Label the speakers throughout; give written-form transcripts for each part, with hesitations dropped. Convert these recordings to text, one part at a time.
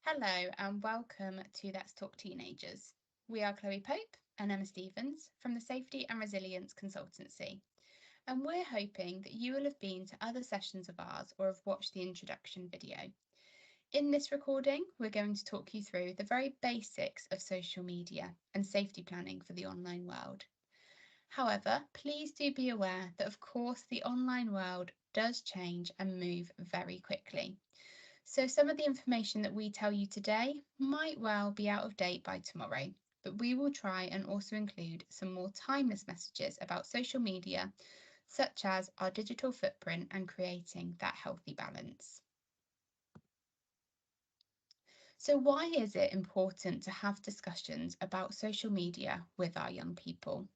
Speaker 1: Hello and welcome to Let's Talk Teenagers. We are Chloe Pope and Emma Stevens from the Safety and Resilience Consultancy, and we're hoping that you will have been to other sessions of ours or have watched the introduction video. In this recording, we're going to talk you through the very basics of social media and safety planning for the online world. However, please do be aware that, of course, the online world does change and move very quickly. So some of the information that we tell you today might well be out of date by tomorrow, but we will try and also include some more timeless messages about social media, such as our digital footprint and creating that healthy balance. So why is it important to have discussions about social media with our young people?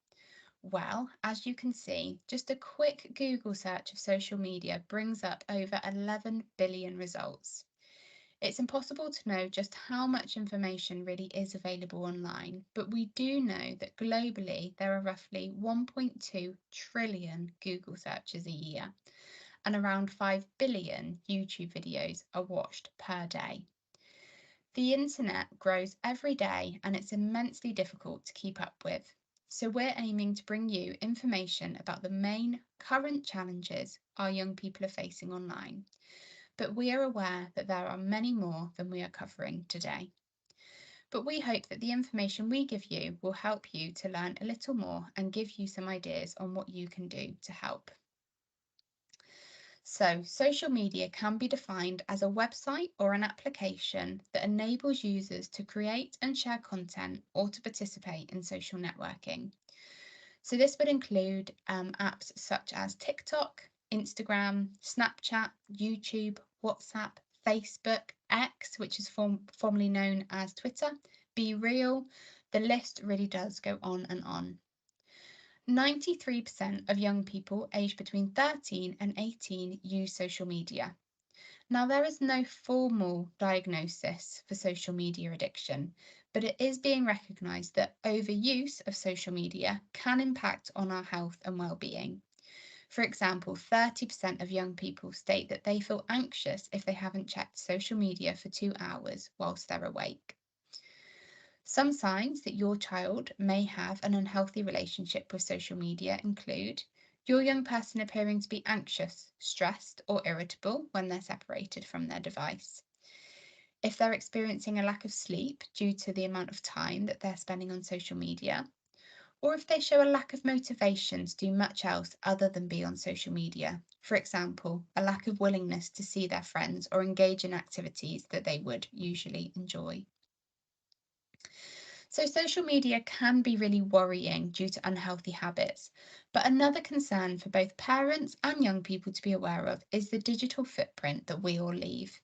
Speaker 1: Well, as you can see, just a quick Google search of social media brings up over 11 billion results. It's impossible to know just how much information really is available online, but we do know that globally there are roughly 1.2 trillion Google searches a year, and around 5 billion YouTube videos are watched per day. The internet grows every day and it's immensely difficult to keep up with. So we're aiming to bring you information about the main current challenges our young people are facing online. But we are aware that there are many more than we are covering today. But we hope that the information we give you will help you to learn a little more and give you some ideas on what you can do to help. So, social media can be defined as a website or an application that enables users to create and share content or to participate in social networking. So this would include apps such as TikTok, Instagram, Snapchat, YouTube, WhatsApp, Facebook, X, which is formerly known as Twitter, Be Real. The list really does go on and on. 93% of young people aged between 13 and 18 use social media. Now, there is no formal diagnosis for social media addiction, but it is being recognised that overuse of social media can impact on our health and well-being. For example, 30% of young people state that they feel anxious if they haven't checked social media for 2 hours whilst they're awake. Some signs that your child may have an unhealthy relationship with social media include your young person appearing to be anxious, stressed, or irritable when they're separated from their device. If they're experiencing a lack of sleep due to the amount of time that they're spending on social media, or if they show a lack of motivation to do much else other than be on social media. For example, a lack of willingness to see their friends or engage in activities that they would usually enjoy. So social media can be really worrying due to unhealthy habits, but another concern for both parents and young people to be aware of is the digital footprint that we all leave.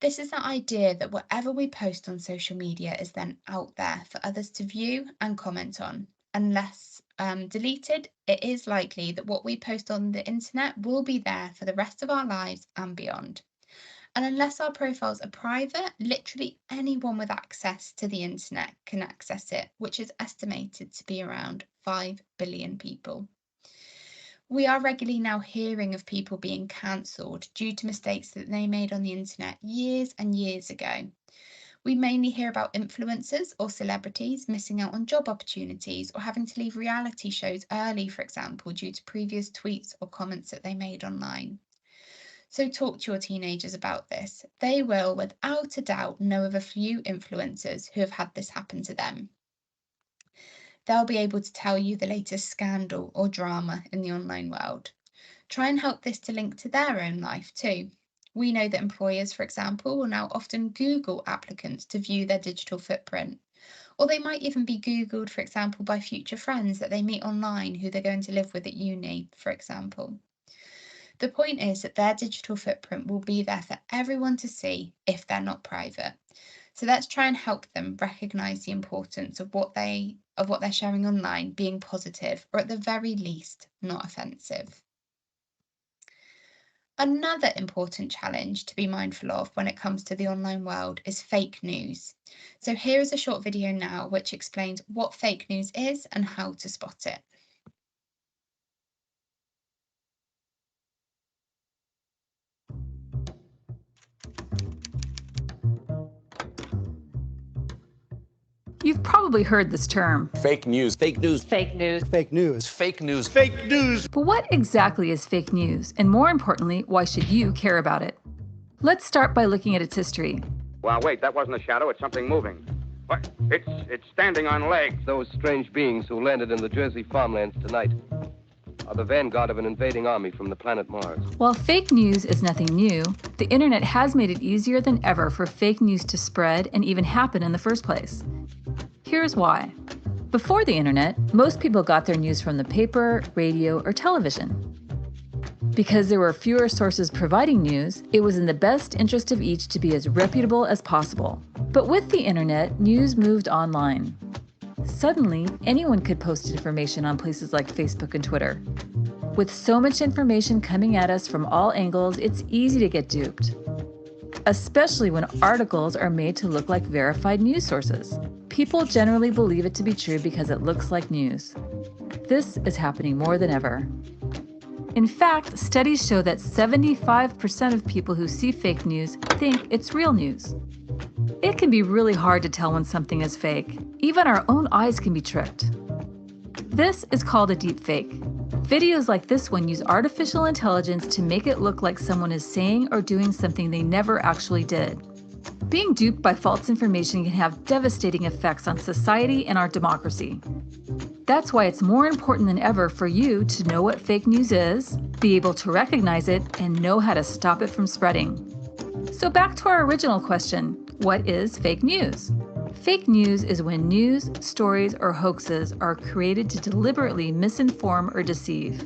Speaker 1: This is the idea that whatever we post on social media is then out there for others to view and comment on. Unless deleted, it is likely that what we post on the internet will be there for the rest of our lives and beyond. And unless our profiles are private, literally anyone with access to the internet can access it, which is estimated to be around 5 billion people. We are regularly now hearing of people being cancelled due to mistakes that they made on the internet years and years ago. We mainly hear about influencers or celebrities missing out on job opportunities or having to leave reality shows early, for example, due to previous tweets or comments that they made online. So talk to your teenagers about this. They will, without a doubt, know of a few influencers who have had this happen to them. They'll be able to tell you the latest scandal or drama in the online world. Try and help this to link to their own life too. We know that employers, for example, will now often Google applicants to view their digital footprint. Or they might even be Googled, for example, by future friends that they meet online who they're going to live with at uni, for example. The point is that their digital footprint will be there for everyone to see if they're not private. So let's try and help them recognise the importance of what they're sharing online being positive, or at the very least, not offensive. Another important challenge to be mindful of when it comes to the online world is fake news. So here is a short video now which explains what fake news is and how to spot it.
Speaker 2: You've probably heard this term.
Speaker 3: Fake news. Fake news.
Speaker 4: Fake news.
Speaker 3: Fake news. Fake news. Fake news.
Speaker 2: But what exactly is fake news? And more importantly, why should you care about it? Let's start by looking at its history.
Speaker 5: Well, wait, that wasn't a shadow. It's something moving. What? It's standing on legs.
Speaker 6: Those strange beings who landed in the Jersey farmlands tonight are the vanguard of an invading army from the planet Mars.
Speaker 2: While fake news is nothing new, the internet has made it easier than ever for fake news to spread and even happen in the first place. Here's why. Before the internet, most people got their news from the paper, radio, or television. Because there were fewer sources providing news, it was in the best interest of each to be as reputable as possible. But with the internet, news moved online. Suddenly, anyone could post information on places like Facebook and Twitter. With so much information coming at us from all angles, it's easy to get duped. Especially when articles are made to look like verified news sources. People generally believe it to be true because it looks like news. This is happening more than ever. In fact, studies show that 75% of people who see fake news think it's real news. It can be really hard to tell when something is fake. Even our own eyes can be tricked. This is called a deep fake. Videos like this one use artificial intelligence to make it look like someone is saying or doing something they never actually did. Being duped by false information can have devastating effects on society and our democracy. That's why it's more important than ever for you to know what fake news is, be able to recognize it, and know how to stop it from spreading. So back to our original question, what is fake news? Fake news is when news, stories, or hoaxes are created to deliberately misinform or deceive.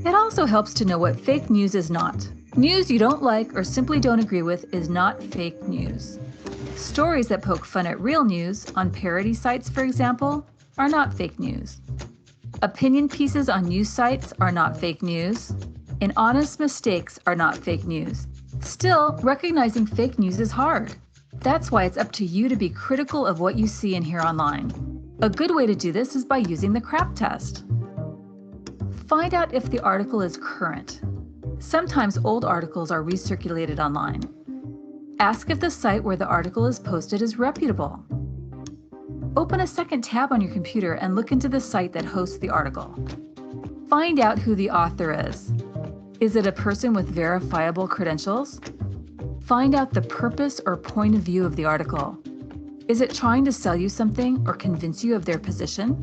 Speaker 2: It also helps to know what fake news is not. News you don't like or simply don't agree with is not fake news. Stories that poke fun at real news, on parody sites for example, are not fake news. Opinion pieces on news sites are not fake news, and honest mistakes are not fake news. Still, recognizing fake news is hard. That's why it's up to you to be critical of what you see and hear online. A good way to do this is by using the CRAP test. Find out if the article is current. Sometimes old articles are recirculated online. Ask if the site where the article is posted is reputable. Open a second tab on your computer and look into the site that hosts the article. Find out who the author is. Is it a person with verifiable credentials? Find out the purpose or point of view of the article. Is it trying to sell you something or convince you of their position?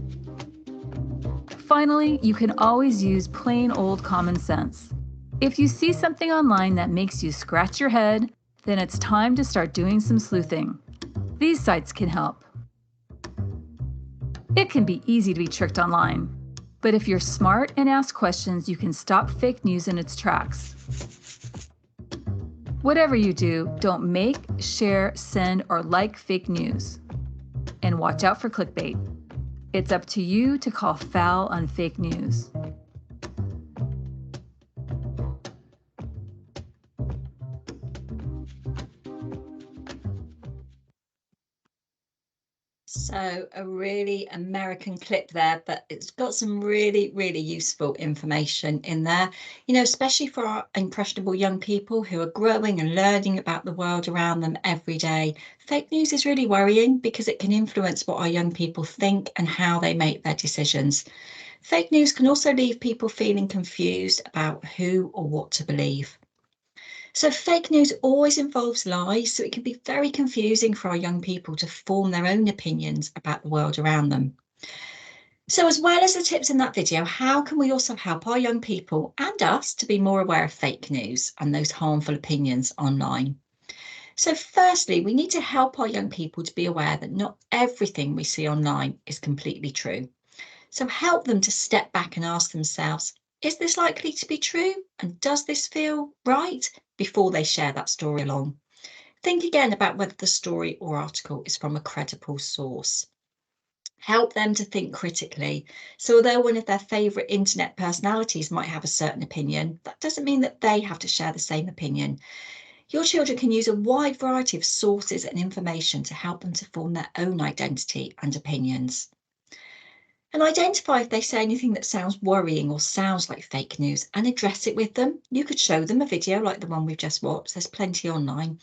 Speaker 2: Finally, you can always use plain old common sense. If you see something online that makes you scratch your head, then it's time to start doing some sleuthing. These sites can help. It can be easy to be tricked online, but if you're smart and ask questions, you can stop fake news in its tracks. Whatever you do, don't make, share, send, or like fake news. And watch out for clickbait. It's up to you to call foul on fake news.
Speaker 4: So a really American clip there, but it's got some really, really useful information in there, especially for our impressionable young people who are growing and learning about the world around them every day. Fake news is really worrying because it can influence what our young people think and how they make their decisions. Fake news can also leave people feeling confused about who or what to believe. So fake news always involves lies, so it can be very confusing for our young people to form their own opinions about the world around them. So as well as the tips in that video, how can we also help our young people and us to be more aware of fake news and those harmful opinions online? So firstly, we need to help our young people to be aware that not everything we see online is completely true. So help them to step back and ask themselves, is this likely to be true? And does this feel right? Before they share that story along. Think again about whether the story or article is from a credible source. Help them to think critically. So although one of their favourite internet personalities might have a certain opinion, that doesn't mean that they have to share the same opinion. Your children can use a wide variety of sources and information to help them to form their own identity and opinions. And identify if they say anything that sounds worrying or sounds like fake news and address it with them. You could show them a video like the one we've just watched. There's plenty online.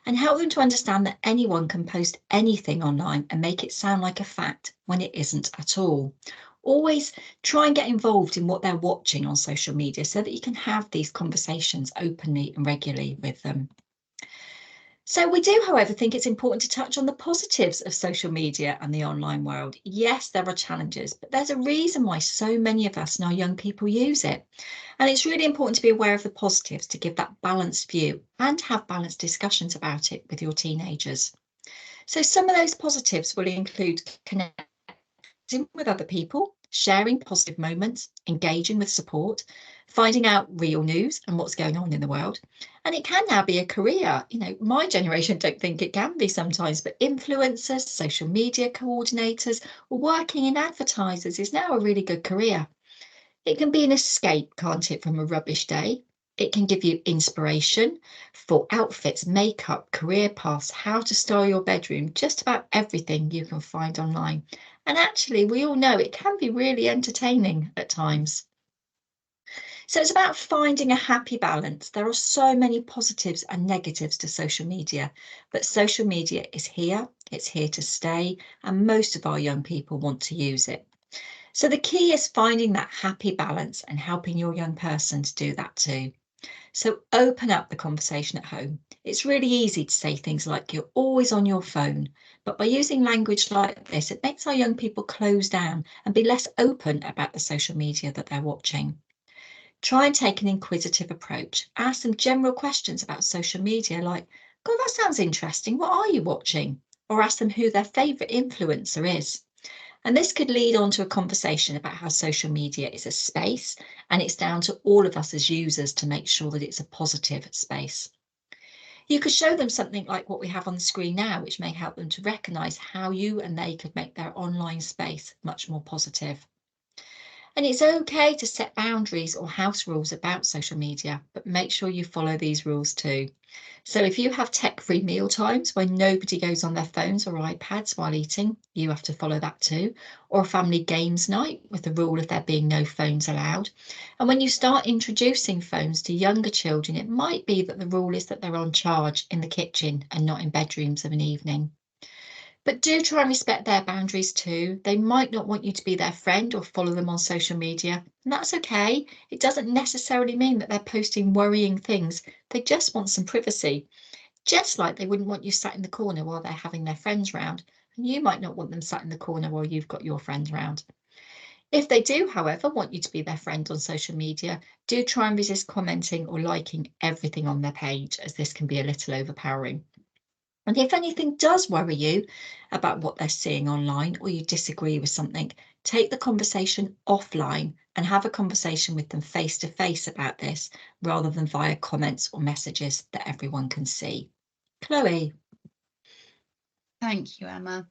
Speaker 4: and help them to understand that anyone can post anything online and make it sound like a fact when it isn't at all. Always try and get involved in what they're watching on social media so that you can have these conversations openly and regularly with them. So we do, however, think it's important to touch on the positives of social media and the online world. Yes, there are challenges, but there's a reason why so many of us and our young people use it. And it's really important to be aware of the positives to give that balanced view and have balanced discussions about it with your teenagers. So some of those positives will include connecting with other people, sharing positive moments, engaging with support, finding out real news and what's going on in the world. And it can now be a career. You know, my generation don't think it can be sometimes, but influencers, social media coordinators, or working in advertisers is now a really good career. It can be an escape, can't it, from a rubbish day? It can give you inspiration for outfits, makeup, career paths, how to style your bedroom, just about everything you can find online. And actually, we all know it can be really entertaining at times. So it's about finding a happy balance. There are so many positives and negatives to social media, but social media is here, it's here to stay, and most of our young people want to use it. So the key is finding that happy balance and helping your young person to do that too. So open up the conversation at home. It's really easy to say things like you're always on your phone, but by using language like this, it makes our young people close down and be less open about the social media that they're watching. Try and take an inquisitive approach. Ask them general questions about social media like, God, that sounds interesting. What are you watching? Or ask them who their favourite influencer is. And this could lead on to a conversation about how social media is a space, and it's down to all of us as users to make sure that it's a positive space. You could show them something like what we have on the screen now, which may help them to recognise how you and they could make their online space much more positive. And it's okay to set boundaries or house rules about social media, but make sure you follow these rules too. So if you have tech-free meal times when nobody goes on their phones or iPads while eating, you have to follow that too. Or a family games night with the rule of there being no phones allowed. And when you start introducing phones to younger children, it might be that the rule is that they're on charge in the kitchen and not in bedrooms of an evening. But do try and respect their boundaries too. They might not want you to be their friend or follow them on social media, and that's okay. It doesn't necessarily mean that they're posting worrying things. They just want some privacy, just like they wouldn't want you sat in the corner while they're having their friends round, and you might not want them sat in the corner while you've got your friends round. If they do, however, want you to be their friend on social media, do try and resist commenting or liking everything on their page, as this can be a little overpowering. And if anything does worry you about what they're seeing online, or you disagree with something, take the conversation offline and have a conversation with them face to face about this, rather than via comments or messages that everyone can see. Chloe.
Speaker 1: Thank you, Emma.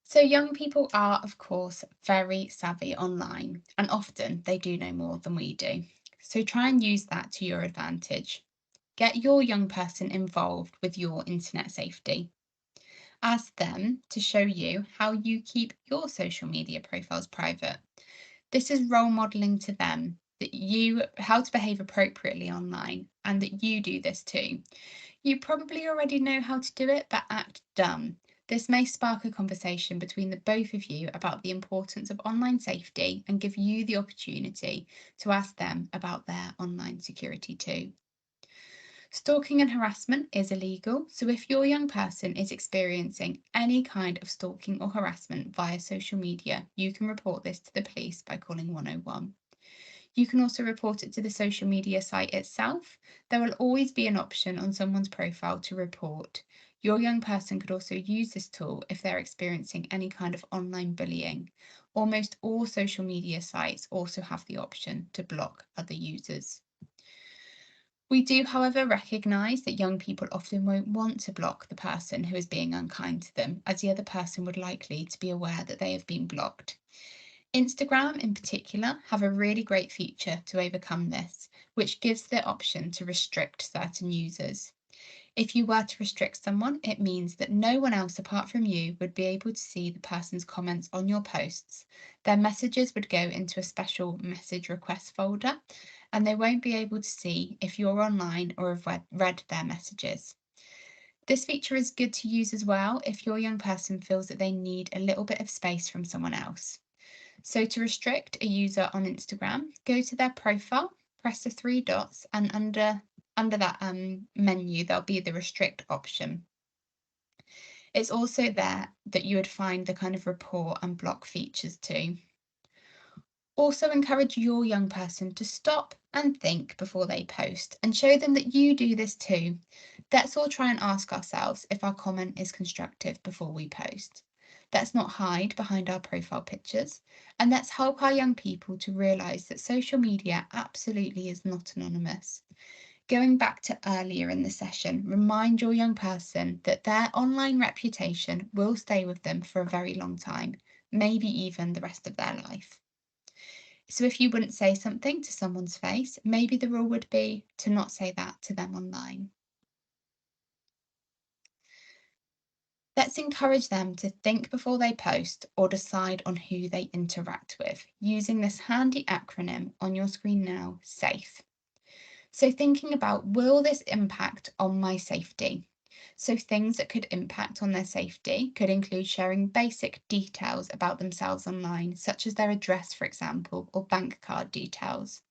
Speaker 1: So young people are, of course, very savvy online, and often they do know more than we do. So try and use that to your advantage. Get your young person involved with your internet safety. Ask them to show you how you keep your social media profiles private. This is role modeling to them that how to behave appropriately online, and that you do this too. You probably already know how to do it, but act dumb. This may spark a conversation between the both of you about the importance of online safety and give you the opportunity to ask them about their online security too. Stalking and harassment is illegal, so if your young person is experiencing any kind of stalking or harassment via social media, you can report this to the police by calling 101. You can also report it to the social media site itself. There will always be an option on someone's profile to report. Your young person could also use this tool if they're experiencing any kind of online bullying. Almost all social media sites also have the option to block other users. We do, however, recognise that young people often won't want to block the person who is being unkind to them, as the other person would likely to be aware that they have been blocked. Instagram in particular have a really great feature to overcome this, which gives the option to restrict certain users. If you were to restrict someone, it means that no one else apart from you would be able to see the person's comments on your posts. Their messages would go into a special message request folder, and they won't be able to see if you're online or have read their messages. This feature is good to use as well if your young person feels that they need a little bit of space from someone else. So to restrict a user on Instagram, go to their profile, press the three dots, and under that menu, there'll be the restrict option. It's also there that you would find the kind of report and block features too. Also encourage your young person to stop and think before they post and show them that you do this too. Let's all try and ask ourselves if our comment is constructive before we post. Let's not hide behind our profile pictures, and let's help our young people to realise that social media absolutely is not anonymous. Going back to earlier in the session, remind your young person that their online reputation will stay with them for a very long time, maybe even the rest of their life. So if you wouldn't say something to someone's face, maybe the rule would be to not say that to them online. Let's encourage them to think before they post or decide on who they interact with, using this handy acronym on your screen now, SAFE. So thinking about, will this impact on my safety? So things that could impact on their safety could include sharing basic details about themselves online, such as their address, for example, or bank card details,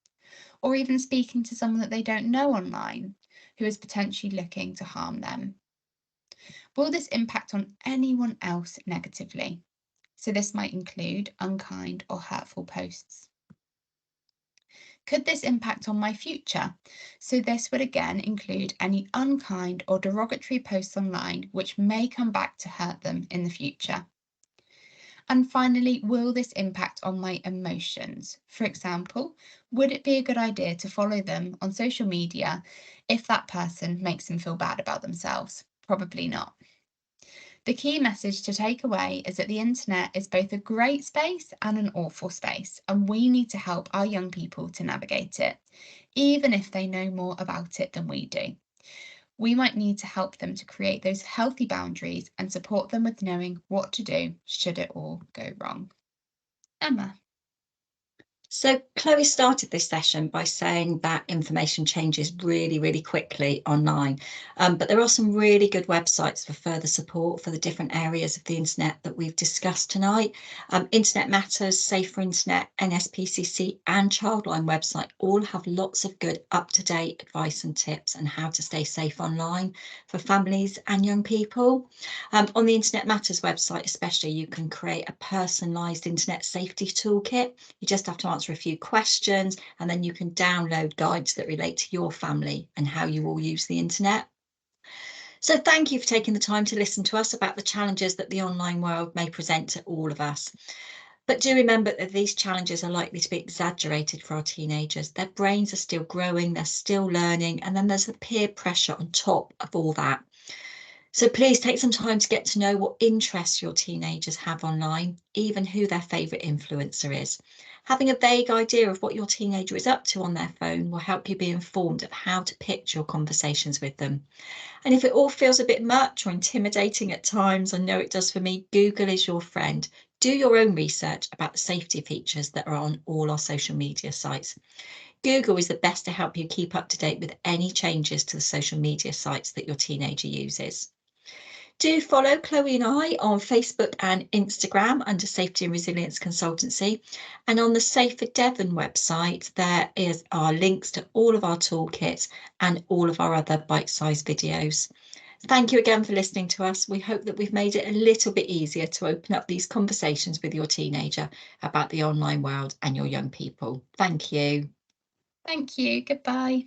Speaker 1: or even speaking to someone that they don't know online who is potentially looking to harm them. Will this impact on anyone else negatively? So this might include unkind or hurtful posts. Could this impact on my future? So this would again include any unkind or derogatory posts online which may come back to hurt them in the future. And finally, will this impact on my emotions? For example, would it be a good idea to follow them on social media if that person makes them feel bad about themselves? Probably not. The key message to take away is that the internet is both a great space and an awful space, and we need to help our young people to navigate it, even if they know more about it than we do. We might need to help them to create those healthy boundaries and support them with knowing what to do should it all go wrong. Emma.
Speaker 4: So Chloe started this session by saying that information changes really, really quickly online. But there are some really good websites for further support for the different areas of the internet that we've discussed tonight. Internet Matters, Safer Internet, NSPCC and Childline website all have lots of good up-to-date advice and tips on how to stay safe online for families and young people. On the Internet Matters website especially, you can create a personalised internet safety toolkit. You just have to answer a few questions and then you can download guides that relate to your family and how you all use the internet. So thank you for taking the time to listen to us about the challenges that the online world may present to all of us. But do remember that these challenges are likely to be exaggerated for our teenagers. Their brains are still growing, they're still learning, and then there's the peer pressure on top of all that. So please take some time to get to know what interests your teenagers have online, even who their favourite influencer is. Having a vague idea of what your teenager is up to on their phone will help you be informed of how to pitch your conversations with them. And if it all feels a bit much or intimidating at times, I know it does for me, Google is your friend. Do your own research about the safety features that are on all our social media sites. Google is the best to help you keep up to date with any changes to the social media sites that your teenager uses. Do follow Chloe and I on Facebook and Instagram under Safety and Resilience Consultancy. And on the Safer Devon website, there are links to all of our toolkits and all of our other bite-sized videos. Thank you again for listening to us. We hope that we've made it a little bit easier to open up these conversations with your teenager about the online world and your young people. Thank you.
Speaker 1: Thank you. Goodbye.